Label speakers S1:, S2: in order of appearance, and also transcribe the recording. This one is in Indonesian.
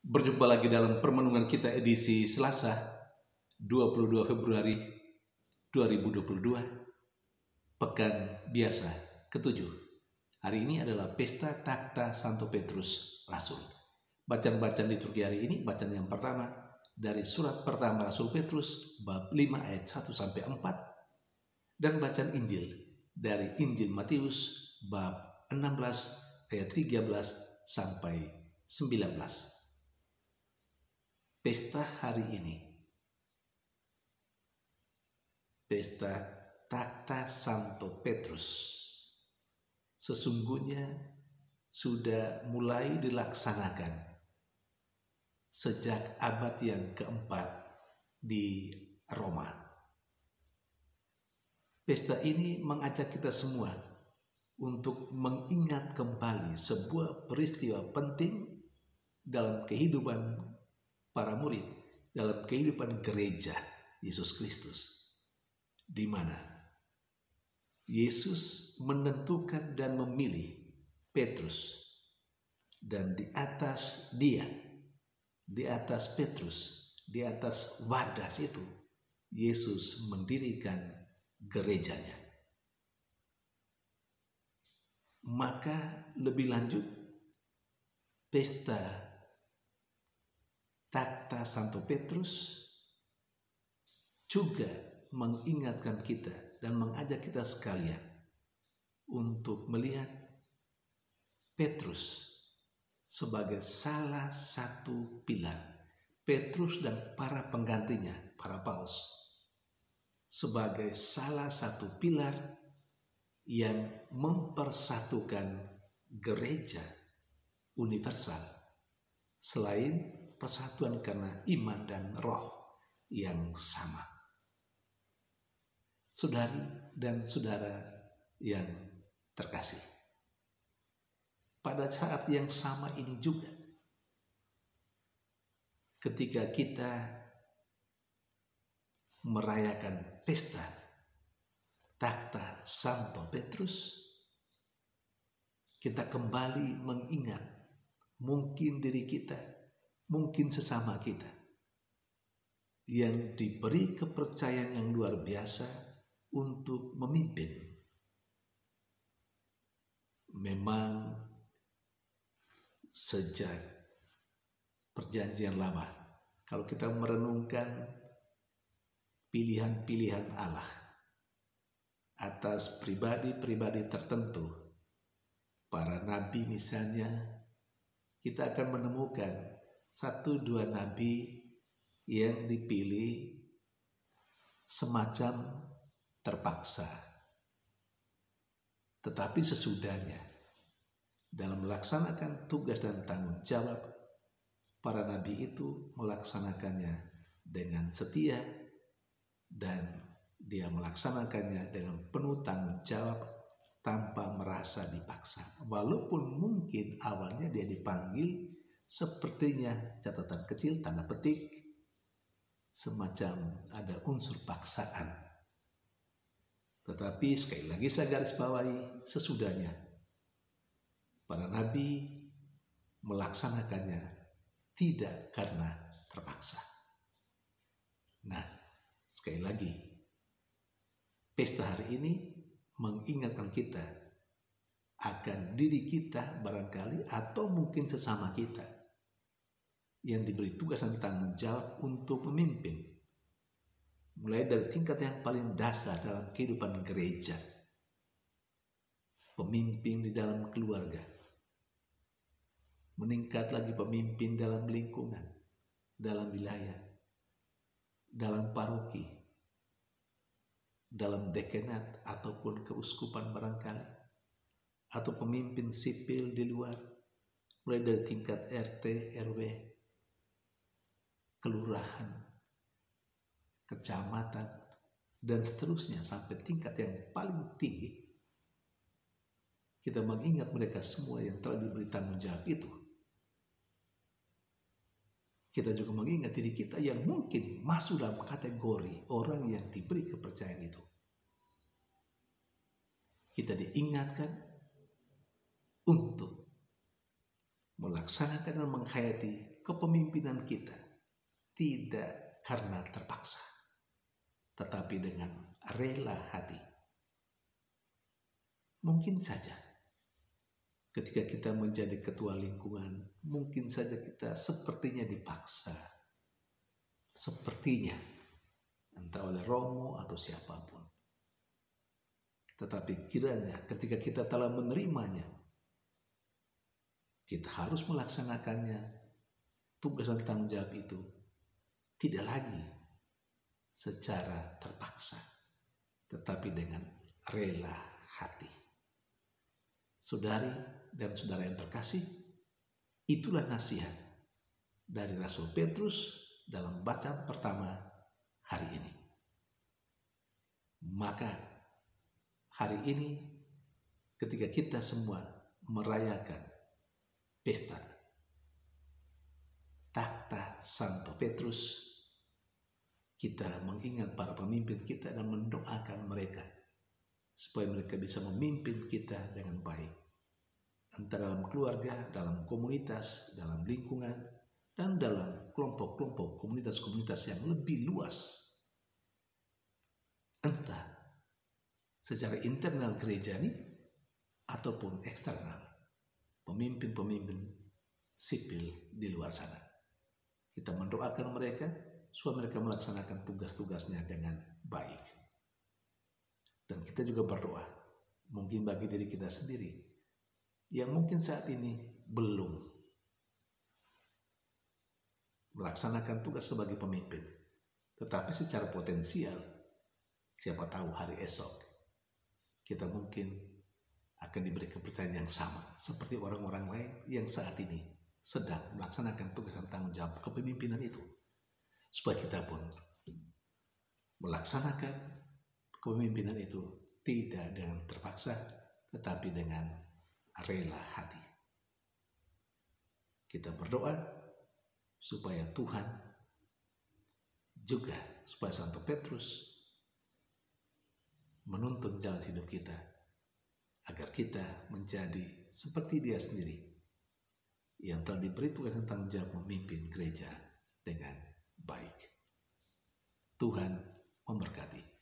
S1: Berjumpa lagi dalam permenungan kita edisi Selasa 22 Februari 2022, Pekan Biasa ke-7. Hari ini adalah Pesta Takhta Santo Petrus Rasul. Bacaan-bacaan liturgi hari ini, bacaan yang pertama dari surat pertama Rasul Petrus bab 5 ayat 1-4 dan bacaan Injil dari Injil Matius bab 16 ayat 13-19. Pesta hari ini, Pesta Takhta Santo Petrus, sesungguhnya sudah mulai dilaksanakan sejak abad yang keempat di Roma. Pesta ini mengajak kita semua untuk mengingat kembali sebuah peristiwa penting dalam kehidupan para murid, dalam kehidupan gereja Yesus Kristus, di mana Yesus menentukan dan memilih Petrus, dan di atas dia, di atas Petrus, di atas wadas itu, Yesus mendirikan gerejanya. Maka lebih lanjut, Pesta Takhta Santo Petrus juga mengingatkan kita dan mengajak kita sekalian untuk melihat Petrus sebagai salah satu pilar. Petrus dan para penggantinya, para paus, sebagai salah satu pilar yang mempersatukan gereja universal selain persatuan karena iman dan roh yang sama. Saudari dan saudara yang terkasih, pada saat yang sama ini juga, ketika kita merayakan pesta Takhta Santo Petrus, kita kembali mengingat mungkin diri kita, mungkin sesama kita yang diberi kepercayaan yang luar biasa untuk memimpin. Memang sejak Perjanjian Lama, kalau kita merenungkan pilihan-pilihan Allah atas pribadi-pribadi tertentu, para nabi misalnya, kita akan menemukan 1-2 nabi yang dipilih semacam terpaksa. Tetapi sesudahnya, dalam melaksanakan tugas dan tanggung jawab, para nabi itu melaksanakannya dengan setia dan dia melaksanakannya dengan penuh tanggung jawab tanpa merasa dipaksa. Walaupun mungkin awalnya dia dipanggil sepertinya catatan kecil, tanda petik, semacam ada unsur paksaan. Tetapi sekali lagi saya garis bawahi, sesudahnya para nabi melaksanakannya tidak karena terpaksa. Nah, sekali lagi, pesta hari ini mengingatkan kita akan diri kita barangkali atau mungkin sesama kita yang diberi tugas dan tanggung jawab untuk memimpin, mulai dari tingkat yang paling dasar dalam kehidupan gereja, pemimpin di dalam keluarga, meningkat lagi pemimpin dalam lingkungan, dalam wilayah, dalam paroki, dalam dekanat ataupun keuskupan barangkali, atau pemimpin sipil di luar, mulai dari tingkat RT, RW, kelurahan, kecamatan, dan seterusnya sampai tingkat yang paling tinggi. Kita mengingat mereka semua yang telah diberi tanggung jawab itu. Kita juga mengingat diri kita yang mungkin masuk dalam kategori orang yang diberi kepercayaan itu. Kita diingatkan untuk melaksanakan dan menghayati kepemimpinan kita tidak karena terpaksa, tetapi dengan rela hati. Mungkin saja ketika kita menjadi ketua lingkungan, mungkin saja kita sepertinya dipaksa. Sepertinya, entah oleh romo atau siapapun. Tetapi kiranya ketika kita telah menerimanya, kita harus melaksanakannya. Tugas dan tanggung jawab itu tidak lagi secara terpaksa, tetapi dengan rela hati. Saudari dan saudara yang terkasih, itulah nasihat dari Rasul Petrus dalam bacaan pertama hari ini. Maka hari ini ketika kita semua merayakan pesta Takhta Santo Petrus, kita mengingat para pemimpin kita dan mendoakan mereka supaya mereka bisa memimpin kita dengan baik, entah dalam keluarga, dalam komunitas, dalam lingkungan, dan dalam kelompok-kelompok komunitas-komunitas yang lebih luas, entah secara internal gereja ini ataupun eksternal, pemimpin-pemimpin sipil di luar sana. Kita mendoakan mereka supaya mereka melaksanakan tugas-tugasnya dengan baik. Dan kita juga berdoa, mungkin bagi diri kita sendiri, yang mungkin saat ini belum melaksanakan tugas sebagai pemimpin, tetapi secara potensial, siapa tahu hari esok, kita mungkin akan diberi kepercayaan yang sama, seperti orang-orang lain yang saat ini sedang melaksanakan tugas dan tanggung jawab kepemimpinan itu, supaya kita pun melaksanakan kepemimpinan itu tidak dengan terpaksa, tetapi dengan rela hati. Kita berdoa supaya Tuhan juga, supaya Santo Petrus menuntun jalan hidup kita, agar kita menjadi seperti dia sendiri, yang telah diberi tugas dan tanggung jawab memimpin gereja dengan baik. Tuhan memberkati.